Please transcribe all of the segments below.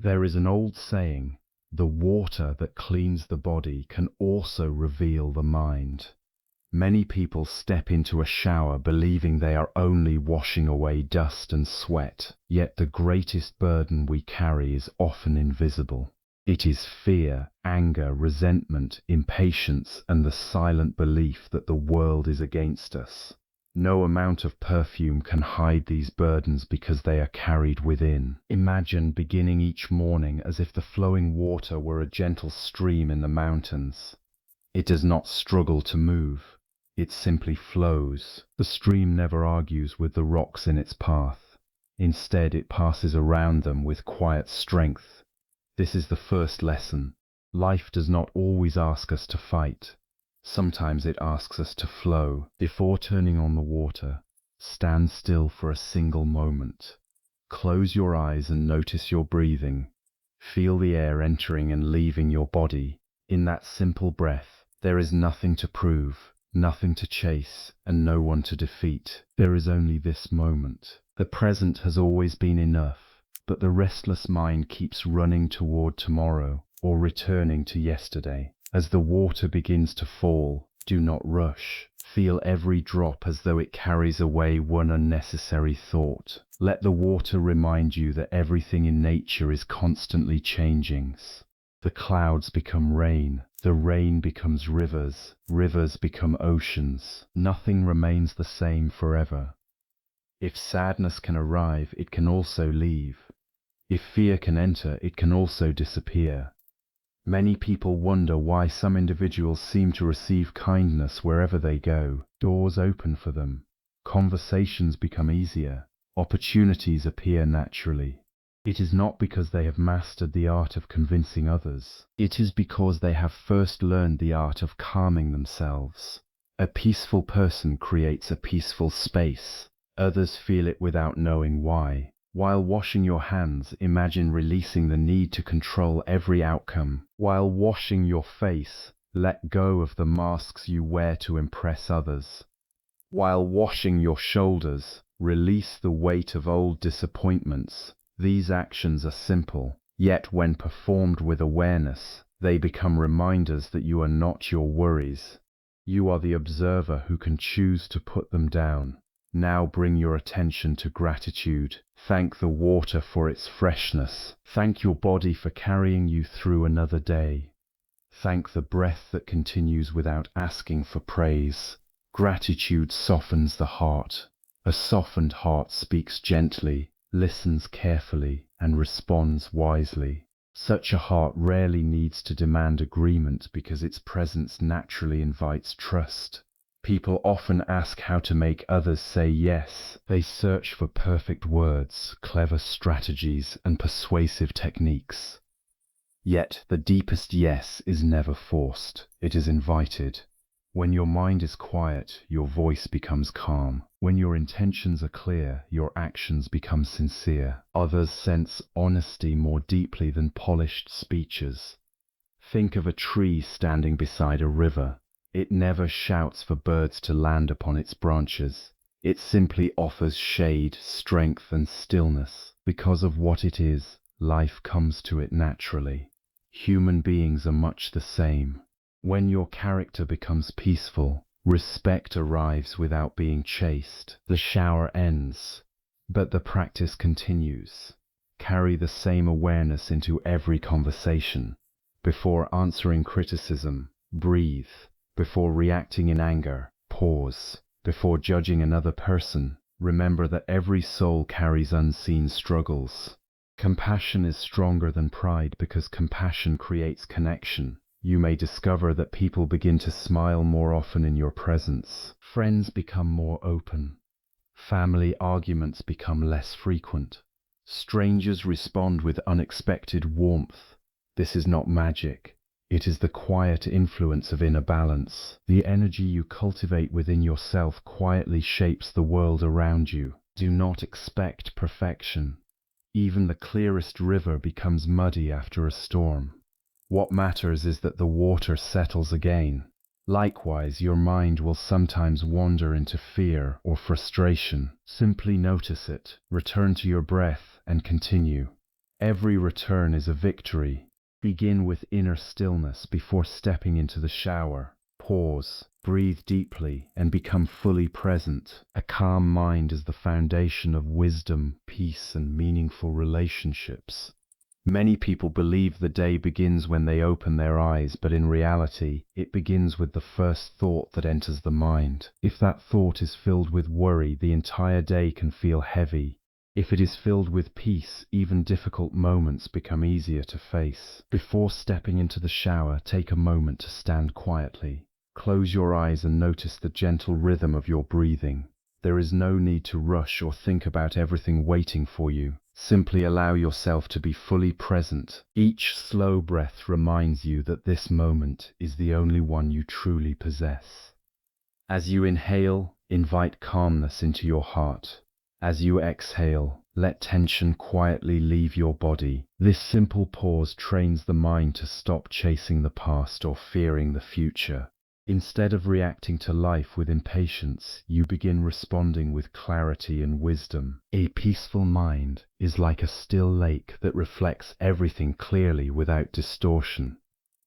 There is an old saying, the water that cleans the body can also reveal the mind. Many people step into a shower believing they are only washing away dust and sweat, yet the greatest burden we carry is often invisible. It is fear, anger, resentment, impatience, and the silent belief that the world is against us. No amount of perfume can hide these burdens because they are carried within. Imagine beginning each morning as if the flowing water were a gentle stream in the mountains. It does not struggle to move. It simply flows. The stream never argues with the rocks in its path. Instead, it passes around them with quiet strength. This is the first lesson. Life does not always ask us to fight. Sometimes it asks us to flow. Before turning on the water, stand still for a single moment. Close your eyes and notice your breathing. Feel the air entering and leaving your body. In that simple breath, there is nothing to prove, nothing to chase, and no one to defeat. There is only this moment. The present has always been enough, but the restless mind keeps running toward tomorrow or returning to yesterday. As the water begins to fall, do not rush. Feel every drop as though it carries away one unnecessary thought. Let the water remind you that everything in nature is constantly changing. The clouds become rain, the rain becomes rivers, rivers become oceans. Nothing remains the same forever. If sadness can arrive, it can also leave. If fear can enter, it can also disappear. Many people wonder why some individuals seem to receive kindness wherever they go. Doors open for them. Conversations become easier. Opportunities appear naturally. It is not because they have mastered the art of convincing others. It is because they have first learned the art of calming themselves. A peaceful person creates a peaceful space. Others feel it without knowing why. While washing your hands, imagine releasing the need to control every outcome. While washing your face, let go of the masks you wear to impress others. While washing your shoulders, release the weight of old disappointments. These actions are simple, yet when performed with awareness, they become reminders that you are not your worries. You are the observer who can choose to put them down. Now bring your attention to gratitude. Thank the water for its freshness. Thank your body for carrying you through another day. Thank the breath that continues without asking for praise. Gratitude softens the heart. A softened heart speaks gently, listens carefully, and responds wisely. Such a heart rarely needs to demand agreement because its presence naturally invites trust. People often ask how to make others say yes. They search for perfect words, clever strategies, and persuasive techniques. Yet, the deepest yes is never forced. It is invited. When your mind is quiet, your voice becomes calm. When your intentions are clear, your actions become sincere. Others sense honesty more deeply than polished speeches. Think of a tree standing beside a river. It never shouts for birds to land upon its branches. It simply offers shade, strength, and stillness. Because of what it is, life comes to it naturally. Human beings are much the same. When your character becomes peaceful, respect arrives without being chased. The shower ends, but the practice continues. Carry the same awareness into every conversation. Before answering criticism, breathe. Before reacting in anger, pause. Before judging another person, remember that every soul carries unseen struggles. Compassion is stronger than pride because compassion creates connection. You may discover that people begin to smile more often in your presence. Friends become more open. Family arguments become less frequent. Strangers respond with unexpected warmth. This is not magic. It is the quiet influence of inner balance. The energy you cultivate within yourself quietly shapes the world around you. Do not expect perfection. Even the clearest river becomes muddy after a storm. What matters is that the water settles again. Likewise, your mind will sometimes wander into fear or frustration. Simply notice it, return to your breath, and continue. Every return is a victory. Begin with inner stillness before stepping into the shower. Pause, breathe deeply, and become fully present. A calm mind is the foundation of wisdom, peace, and meaningful relationships. Many people believe the day begins when they open their eyes, but in reality, it begins with the first thought that enters the mind. If that thought is filled with worry, the entire day can feel heavy. If it is filled with peace, even difficult moments become easier to face. Before stepping into the shower, take a moment to stand quietly. Close your eyes and notice the gentle rhythm of your breathing. There is no need to rush or think about everything waiting for you. Simply allow yourself to be fully present. Each slow breath reminds you that this moment is the only one you truly possess. As you inhale, invite calmness into your heart. As you exhale, let tension quietly leave your body. This simple pause trains the mind to stop chasing the past or fearing the future. Instead of reacting to life with impatience, you begin responding with clarity and wisdom. A peaceful mind is like a still lake that reflects everything clearly without distortion.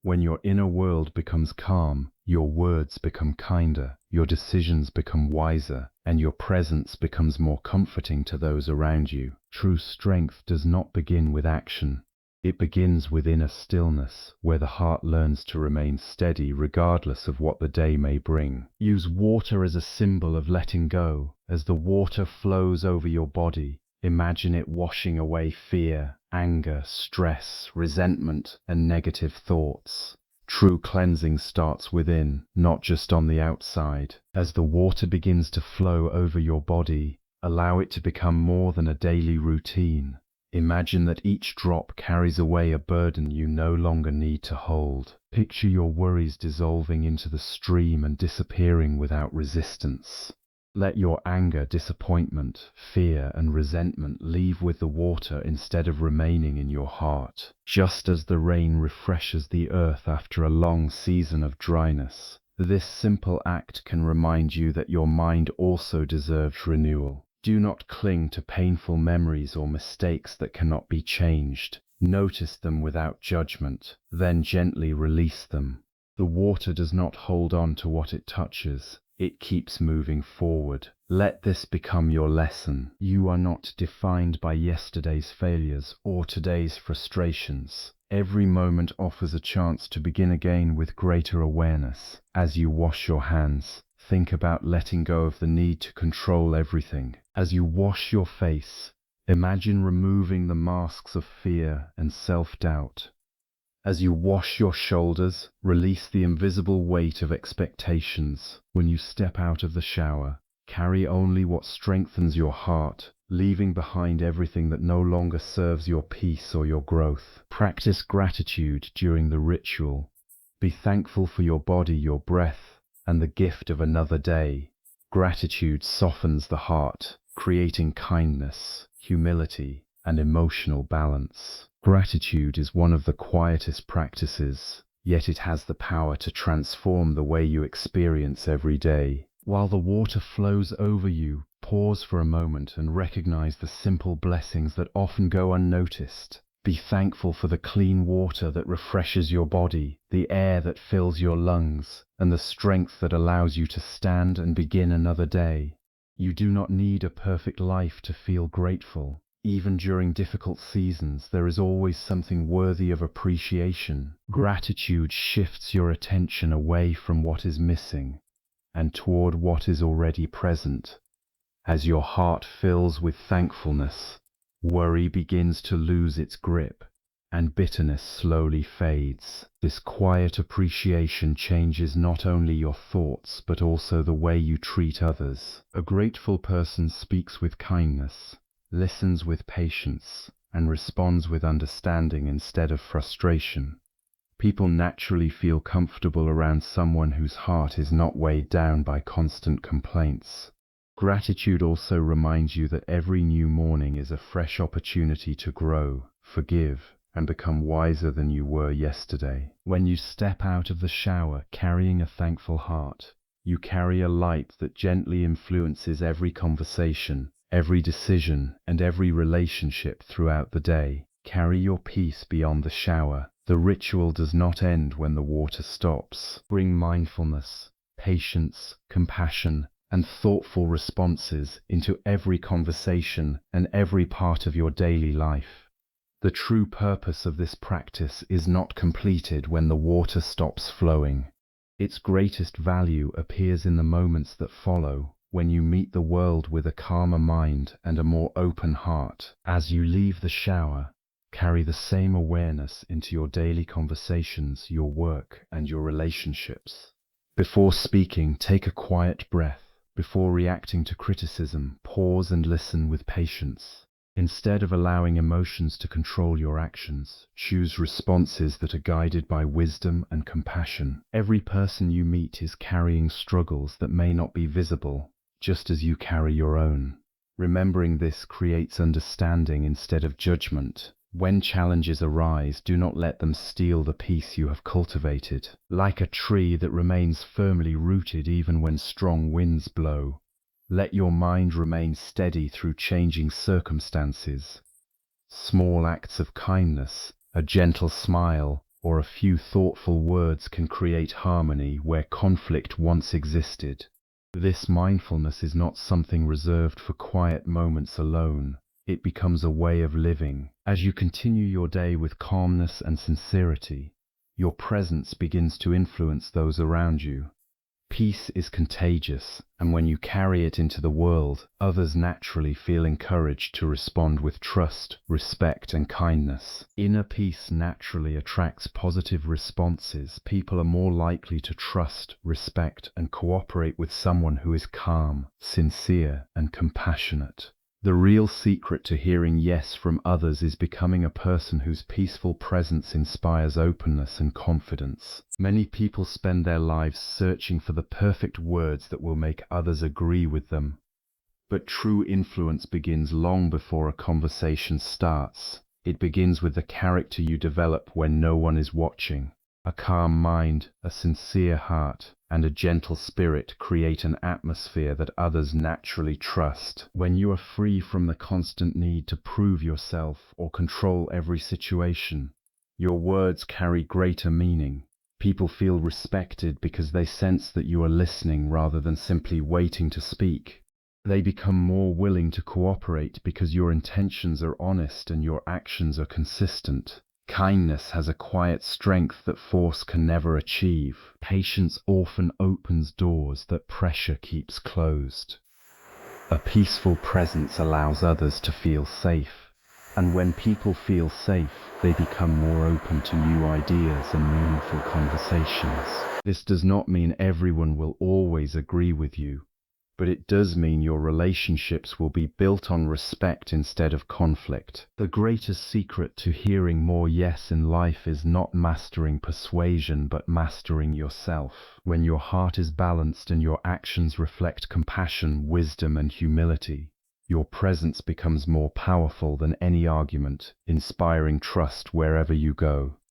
When your inner world becomes calm, your words become kinder, your decisions become wiser, and your presence becomes more comforting to those around you. True strength does not begin with action. It begins with inner stillness, where the heart learns to remain steady regardless of what the day may bring. Use water as a symbol of letting go. As the water flows over your body, imagine it washing away fear, anger, stress, resentment, and negative thoughts. True cleansing starts within, not just on the outside. As the water begins to flow over your body, allow it to become more than a daily routine. Imagine that each drop carries away a burden you no longer need to hold. Picture your worries dissolving into the stream and disappearing without resistance. Let your anger, disappointment, fear, and resentment leave with the water instead of remaining in your heart. Just as the rain refreshes the earth after a long season of dryness, this simple act can remind you that your mind also deserves renewal. Do not cling to painful memories or mistakes that cannot be changed. Notice them without judgment, then gently release them. The water does not hold on to what it touches. It keeps moving forward. Let this become your lesson. You are not defined by yesterday's failures or today's frustrations. Every moment offers a chance to begin again with greater awareness. As you wash your hands, think about letting go of the need to control everything. As you wash your face, imagine removing the masks of fear and self-doubt. As you wash your shoulders, release the invisible weight of expectations. When you step out of the shower, carry only what strengthens your heart, leaving behind everything that no longer serves your peace or your growth. Practice gratitude during the ritual. Be thankful for your body, your breath, and the gift of another day. Gratitude softens the heart, creating kindness, humility, and emotional balance. Gratitude is one of the quietest practices, yet it has the power to transform the way you experience every day. While the water flows over you, pause for a moment and recognize the simple blessings that often go unnoticed. Be thankful for the clean water that refreshes your body, the air that fills your lungs, and the strength that allows you to stand and begin another day. You do not need a perfect life to feel grateful. Even during difficult seasons, there is always something worthy of appreciation. Gratitude shifts your attention away from what is missing and toward what is already present. As your heart fills with thankfulness, worry begins to lose its grip, and bitterness slowly fades. This quiet appreciation changes not only your thoughts, but also the way you treat others. A grateful person speaks with kindness, listens with patience, and responds with understanding instead of frustration. People naturally feel comfortable around someone whose heart is not weighed down by constant complaints. Gratitude also reminds you that every new morning is a fresh opportunity to grow, forgive, and become wiser than you were yesterday. When you step out of the shower carrying a thankful heart, you carry a light that gently influences every conversation, every decision, and every relationship throughout the day. Carry your peace beyond the shower. The ritual does not end when the water stops. Bring mindfulness, patience, compassion, and thoughtful responses into every conversation and every part of your daily life. The true purpose of this practice is not completed when the water stops flowing. Its greatest value appears in the moments that follow, when you meet the world with a calmer mind and a more open heart. As you leave the shower, carry the same awareness into your daily conversations, your work, and your relationships. Before speaking, take a quiet breath. Before reacting to criticism, pause and listen with patience. Instead of allowing emotions to control your actions, choose responses that are guided by wisdom and compassion. Every person you meet is carrying struggles that may not be visible, just as you carry your own. Remembering this creates understanding instead of judgment. When challenges arise, do not let them steal the peace you have cultivated. Like a tree that remains firmly rooted even when strong winds blow, let your mind remain steady through changing circumstances. Small acts of kindness, a gentle smile, or a few thoughtful words can create harmony where conflict once existed. This mindfulness is not something reserved for quiet moments alone. It becomes a way of living. As you continue your day with calmness and sincerity, your presence begins to influence those around you. Peace is contagious, and when you carry it into the world, others naturally feel encouraged to respond with trust, respect, and kindness. Inner peace naturally attracts positive responses. People are more likely to trust, respect, and cooperate with someone who is calm, sincere, and compassionate. The real secret to hearing yes from others is becoming a person whose peaceful presence inspires openness and confidence. Many people spend their lives searching for the perfect words that will make others agree with them. But true influence begins long before a conversation starts. It begins with the character you develop when no one is watching. A calm mind, a sincere heart, and a gentle spirit create an atmosphere that others naturally trust. When you are free from the constant need to prove yourself or control every situation, your words carry greater meaning. People feel respected because they sense that you are listening rather than simply waiting to speak. They become more willing to cooperate because your intentions are honest and your actions are consistent. Kindness has a quiet strength that force can never achieve. Patience often opens doors that pressure keeps closed. A peaceful presence allows others to feel safe, and when people feel safe, they become more open to new ideas and meaningful conversations. This does not mean everyone will always agree with you, but it does mean your relationships will be built on respect instead of conflict. The greatest secret to hearing more yes in life is not mastering persuasion, but mastering yourself. When your heart is balanced and your actions reflect compassion, wisdom, and humility, your presence becomes more powerful than any argument, inspiring trust wherever you go.